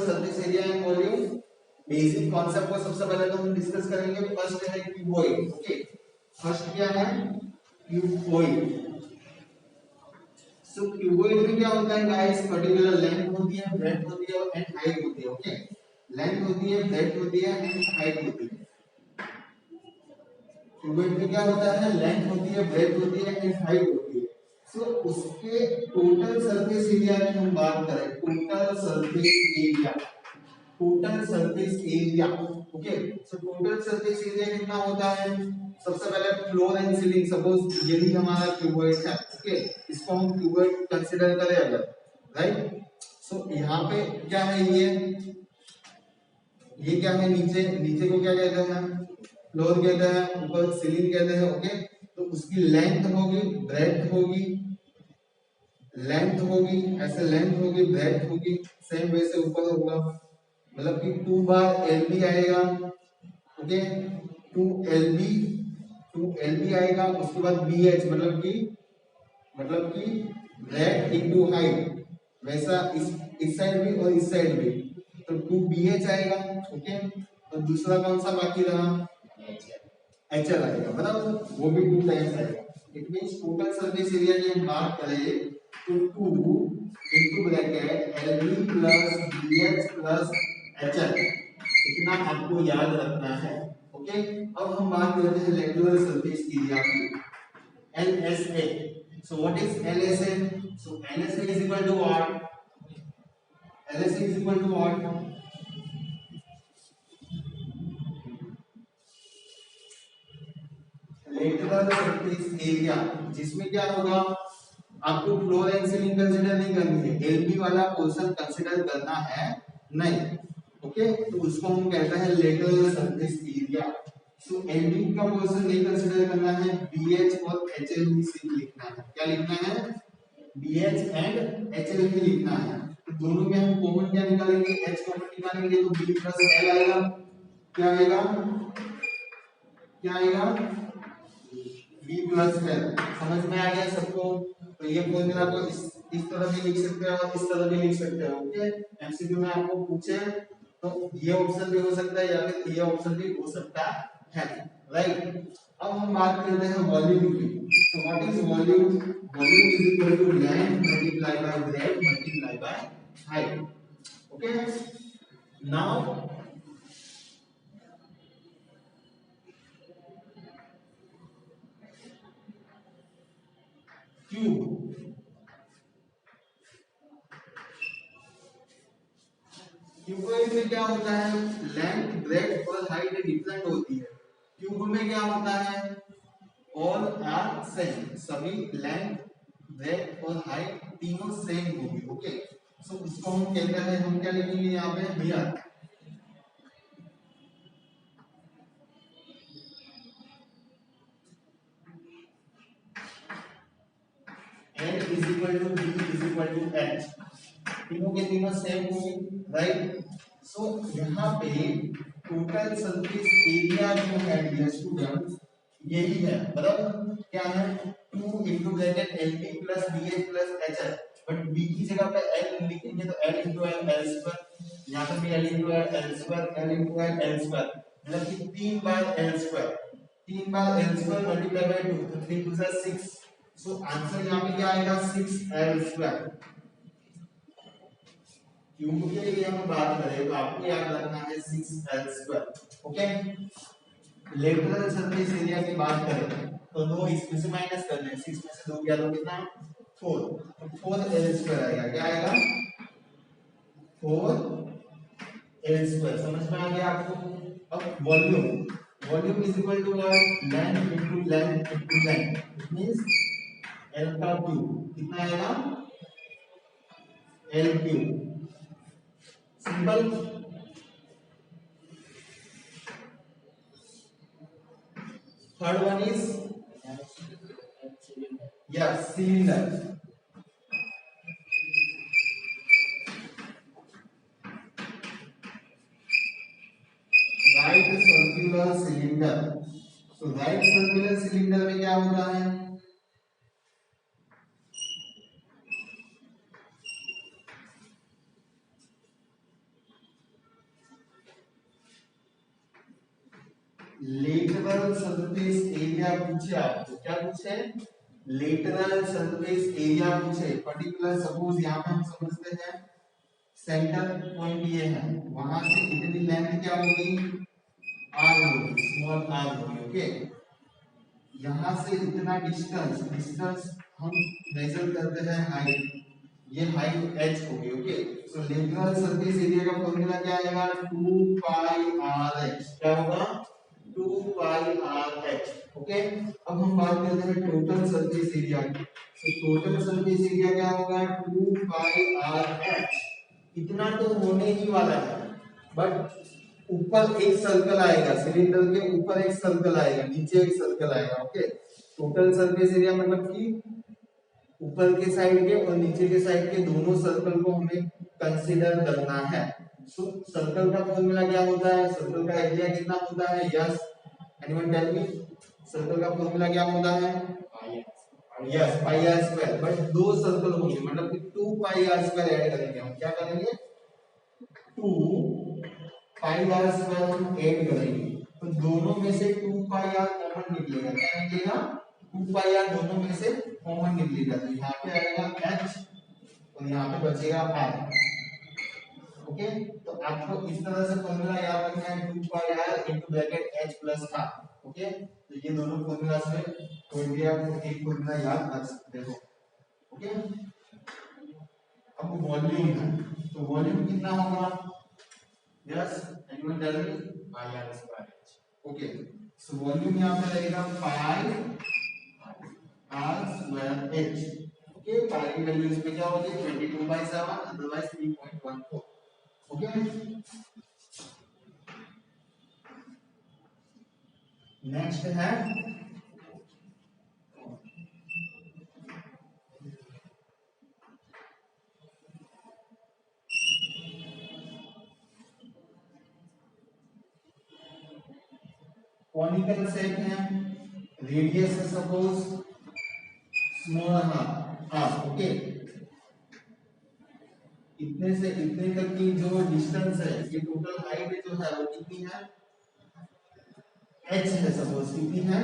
Surface area and volume. Basic concept को सबसे पहले तो हम डिस्कस करेंगे। फर्स्ट है क्यूबॉइड। ओके, फर्स्ट क्या है? क्यूबॉइड। सो क्यूबॉइड में क्या होता है गाइस? पर्टिकुलर लेंथ होती है, ब्रेड्थ होती है एंड हाइट होती है। ओके, लेंथ होती है, ब्रेड्थ होती है एंड हाइट होती है। क्यूबॉइड में क्या होता है? लेंथ होती है, ब्रेड्थ होती है एंड हाइट होती है। सो उसके टोटल सरफेस एरिया की हम बात करें, total surface area, total surface area. Okay, so total surface area कितना होता है? सबसे पहले फ्लोर एंड सीलिंग, सपोज यही हमारा क्यूबॉइड है। ओके, इसको हम क्यूबॉइड कंसीडर करें अगर, राइट। सो यहाँ पे क्या है? ये क्या है? नीचे, नीचे को क्या कहते हैं? फ्लोर कहते हैं, ऊपर सीलिंग कहते हैं। ओके, तो उसकी लेंथ होगी, ब्रेड्थ होगी, लेंथ होगी, ऐसे लेंथ होगी, ब्रेड्थ होगी, सेम वैसे ऊपर होगा, मतलब कि 2 बार एलबी आएगा। ओके, 2 एलबी आएगा। उसके बाद बीएच मतलब कि ब्रेड्थ इनटू हाइट, वैसा इस साइड भी और इस साइड भी, तो 2 BH आएगा। ओके, और दूसरा कौन सा बाकी रहा? HL आएगा, मतलब वो भी 2 टाइम्स आएगा। It means total surface area की हम बात करें तो 2 into bracket LB plus BH plus HL, इतना आपको याद रखना है। ओके, अब हम बात करते हैं रेगुलर सरफेस एरिया की, LSA। So what is LSA? So LSA is equal to what? LSA is equal to what? Lateral surface area, जिसमें क्या होगा? आपको फ्लोर एंड सीलिंग कंसीडर नहीं करनी है, एलबी वाला पोर्शन कंसीडर करना है नहीं। ओके, तो उसको हम कहते हैं लेटरल सरफेस एरिया। सो एलबी का पोर्शन नहीं कंसीडर करना है, बीएच और एचएल ही सिर्फ लिखना है। क्या लिखना है? बीएच एंड एचएल ही लिखना है। तो दोनों में हम कॉमन क्या निकालेंगे? एच कॉमन निकालेंगे तो बी प्लस एल आएगा। क्या आएगा? क्या आएगा? B plus L. समझ में आ गया सबको? तो ये फॉर्मूला को इस तरह भी लिख सकते हो और इस तरह भी लिख सकते हो। ओके, एमसीक्यू में आपको पूछे तो ये ऑप्शन भी हो सकता है या फिर ये ऑप्शन भी हो सकता है, राइट। अब हम बात करते हैं वॉल्यूम की। तो what is volume? Volume is equal to length multiply by breadth multiply by height. Okay, now cube, cuboid में क्या होता है? लेंथ, ब्रेड्थ और हाइट डिफरेंट होती है। क्यूब में क्या होता है? ऑल आर सेम, सभी लेंथ, ब्रेड्थ और हाइट तीनों सेम होगी। ओके, सो इसको हम कहते हैं, हम क्या लिखेंगे यहाँ पे भैया? N is equal to B is equal to H, तीनों के तीनों सेम होंगे, राइट। सो यहाँ पे टोटल सरफेस एरिया जो है डियर स्टूडेंट्स, यही है, मतलब क्या है? 2 into bracket LB plus BH plus HL, but B की जगह पे L लिखेंगे तो L into L L square, यहाँ पे भी L into L L square, L into L L square, मतलब कि 3 बार L square, 3 bar L square multiply by 2, तो 3 2 6। सो आंसर यहाँ पे क्या आएगा? 6L square. क्यूब के लिए हम बात करें तो आपको याद रखना है 6L square. Okay, lateral surface area की बात करें तो 2 इसमें से माइनस कर दें, 6 में से 2 गया तो कितना? 4, तो 4L स्क्वायर आएगा। क्या आएगा? 4L square. समझ में आ गया आपको? अब volume, volume is equal to what? Length into length into length, it means L का क्यूब। कितना आएगा? L cube. Simple. Third one is cylinder. Right circular cylinder. तो राइट सर्कुलर सिलेंडर में क्या होता है? लेटरल सरफेस एरिया पूछे आपको, क्या पूछे? लेटरल सरफेस एरिया पूछे। पर्टिकुलर सपोज यहाँ पे हम समझते हैं सेंटर पॉइंट ये है, वहां से इतनी लेंथ क्या होगी? आर होगी, स्मॉल आर होगी। ओके, यहाँ से इतना डिस्टेंस, डिस्टेंस हम मेजर करते हैं हाइट, ये हाइट h होगी। ओके, सो लेटरल सरफेस एरिया का फॉर्मूला क्या आएगा? 2 पाई rh। क्या होगा? 2 पाई rh। ओके, अब हम बात करते हैं टोटल सरफेस एरिया की। तो टोटल सरफेस एरिया क्या होगा? 2 पाई rh। इतना तो होने ही वाला है, बट ऊपर एक सर्कल आएगा, सिलेंडर के ऊपर एक सर्कल आएगा, नीचे एक सर्कल आएगा। ओके, टोटल सरफेस एरिया मतलब कि ऊपर के साइड के और नीचे के साइड के दोनों सर्कल को हमें कंसीडर करना है। सो सर्कल का फॉर्मूला क्या होता है? सर्कल का एरिया कितना होता है? Yes, anyone tell me, circle का फॉर्मूला क्या होता है? Yes, pi are square. But दो सर्कल होंगे, मतलब कि 2 पाई आर स्क्वायर ऐड करेंगे हम। क्या करेंगे? 2 पाई आर स्क्वायर हम ऐड करेंगे, तो दोनों में से 2 पाई आर कॉमन निकलेगा। क्या निकलेगा? 2 पाई आर दोनों में से कॉमन निकलेगा, तो यहाँ पे आएगा h और यहाँ पे बचेगा r। ओके, तो आपको इस तरह से फॉर्मूला याद रखना है, 2 pi r into bracket h plus r। Okay, तो ये दोनों फॉर्मूला से कोई भी आप एक फॉर्मूला याद रख सकते हो। ओके, अब वॉल्यूम है, तो वॉल्यूम कितना होगा? Yes, anyone tell me? Pi are square. Okay, so volume यहाँ पे रहेगा pi are square H. Okay, pi की वैल्यू इसमें क्या होगी? 22/7, अदरवाइज 3.14। ओके, नेक्स्ट है कॉनिकल शेप है, रेडियस है सपोज स्मॉल हाफ। ओके, इतने से इतने तक की जो डिस्टेंस है, ये टोटल हाइट जो है वो कितनी है? h है, सपोज कितनी है?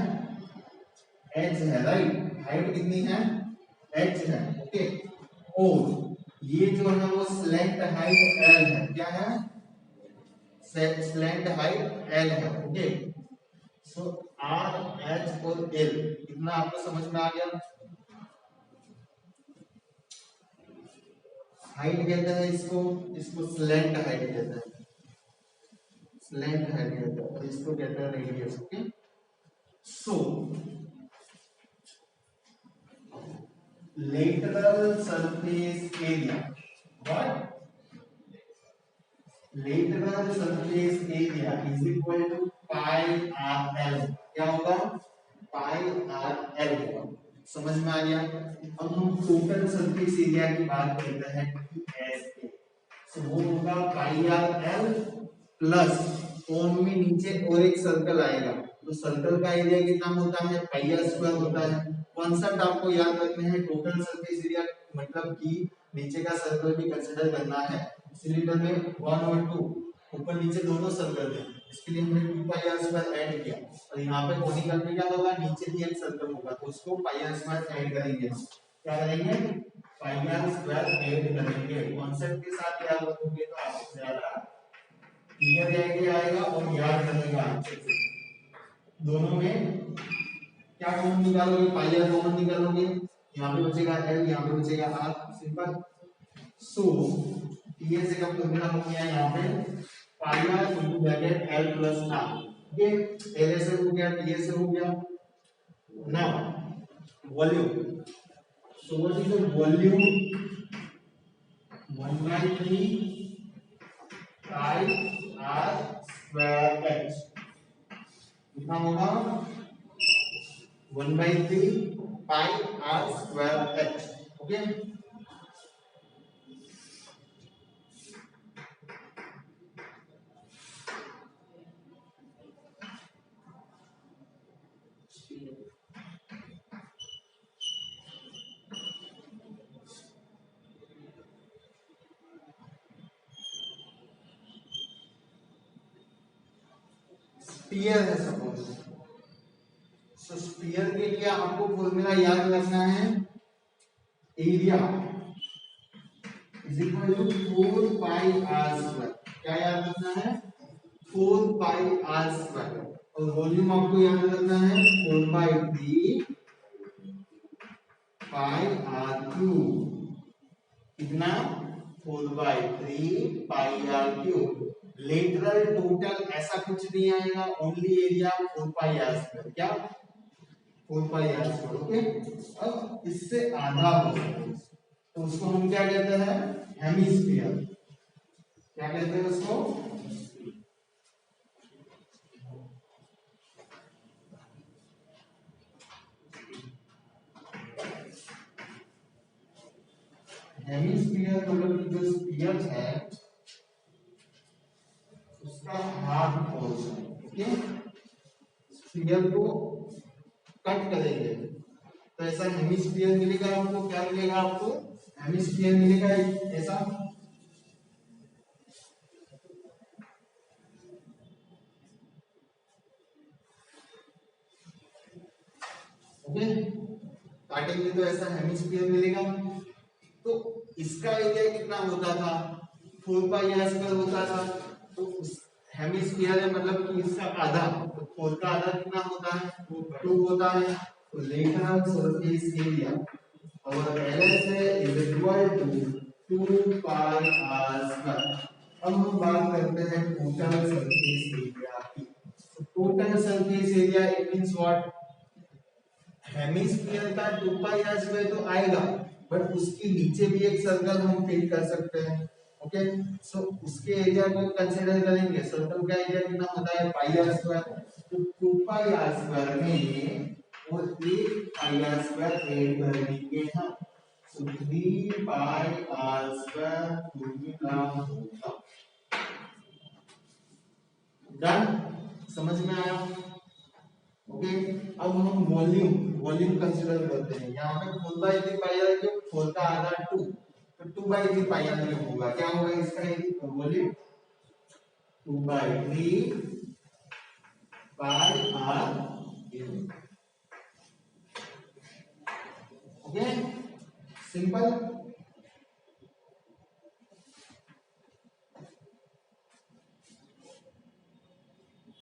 h है, राइट। हाइट कितनी है? h है। ओके, और ये जो है वो स्लैंट हाइट l है। क्या है? स्लैंट हाइट l है। ओके, सो r h और l इतना आपको समझ में आ गया? हाइट कहते हैं इसको, इसको स्लैंट हाइट कहते हैं, स्लैंट हाइट कहते हैं, और इसको कहते हैं radius. Okay, so lateral surface area, what? Lateral surface area is equal to pi rl। क्या होगा? pi rl होगा। समझ में आ गया? अब हम टोटल सरफेस एरिया की बात करते हैं, ऐसे तो वो होगा पाई आर एल प्लस कौन में नीचे और एक सर्कल आएगा, तो सर्कल का एरिया कितना होता है? पाई आर स्क्वायर होता है। कॉन्सेप्ट आपको याद रखने हैं, टोटल सरफेस एरिया मतलब कि नीचे का सर्कल भी कंसीडर करना है। सिलेंडर में 1 और 2 ऊपर नीचे दोनों सर्कल है, इसके लिए हमने 2 पाई आर स्क्वायर ऐड किया। और यहाँ पे कॉनिकल में क्या होगा? नीचे भी एक सर्कल होगा, तो उसको पाई आर स्क्वायर ऐड करेंगे हम। क्या करेंगे? पाई आर स्क्वायर ऐड करेंगे। कॉन्सेप्ट के साथ याद रखोगे तो आपको ज्यादा क्लियर जाएंगे आएगा और याद रहेगा अच्छे से। दोनों में क्या कॉमन निकालोगे? पाई आर कॉमन निकालोगे, यहाँ पे बचेगा एल, यहाँ पे बचेगा आर, सिंपल। सो टीएस का फॉर्मूला हो गया यहाँ पे pi r into bracket L plus r. Okay, L से हो गया, टीएस से हो गया। Now volume, so what is the volume? 1/3 pi are square h. कितना होगा? 1/3 pi are square H. Okay, sphere है सपोज, सो स्फीयर के लिए आपको फॉर्मूला याद रखना है, area is equal to 4 pi are square. क्या याद रखना है? 4 पाई आर स्क्वायर। और वॉल्यूम आपको याद रखना है 4 बाई 3 पाई आर क्यूब। कितना? 4 by 3 pi R cube. Lateral total ऐसा कुछ नहीं आएगा, only area 4 pi are square. क्या? 4 पाई आर स्क्वायर। ओके, अब इससे आधा हो तो उसको हम क्या कहते हैं? हेमिस्फीयर। क्या कहते हैं उसको? हेमिस्फीयर मतलब कि जो स्फीयर है उसका हाफ पोर्शन। ओके, स्फीयर को कट करेंगे तो ऐसा हेमिस्फीयर मिलेगा आपको। क्या मिलेगा आपको? हेमिस्फीयर मिलेगा ऐसा। ओके, काटेंगे तो ऐसा हेमिस्फीयर मिलेगा। तो इसका एरिया कितना होता था? 4 पाई आर स्क्वायर होता था। तो उस हेमिस्फीयर है मतलब कि इसका आधा, तो 4 का आधा कितना होता है? 2 होता है। तो लेटरल सरफेस एरिया और एलएस है is equal to 2 pi are square. अब हम बात करते हैं टोटल सरफेस एरिया की। Total surface area it means what? Hemisphere का 2 पाई आर स्क्वायर तो आएगा, बट उसके नीचे भी एक सर्कल हम फिल कर सकते हैं। ओके, सो उसके एरिया को कंसीडर करेंगे। सर्कल का एरिया कितना होता है? पाई आर स्क्वायर। तो 2 पाई आर स्क्वायर में और 1 पाई आर स्क्वायर ऐड कर देंगे हम। सो 3 पाई आर स्क्वायर फॉर्मूला होगा। डन? समझ में आया? ओके, अब हम वॉल्यूम वॉल्यूम कंसीडर करते हैं। यहाँ पे 4 बाई 3 पाई आर क्यूब, 4 का आधा 2, तो 2 बाई 3 पाई आर क्यूब होगा। क्या होगा इसका volume? 2 by 3 pi R cube. Okay, simple.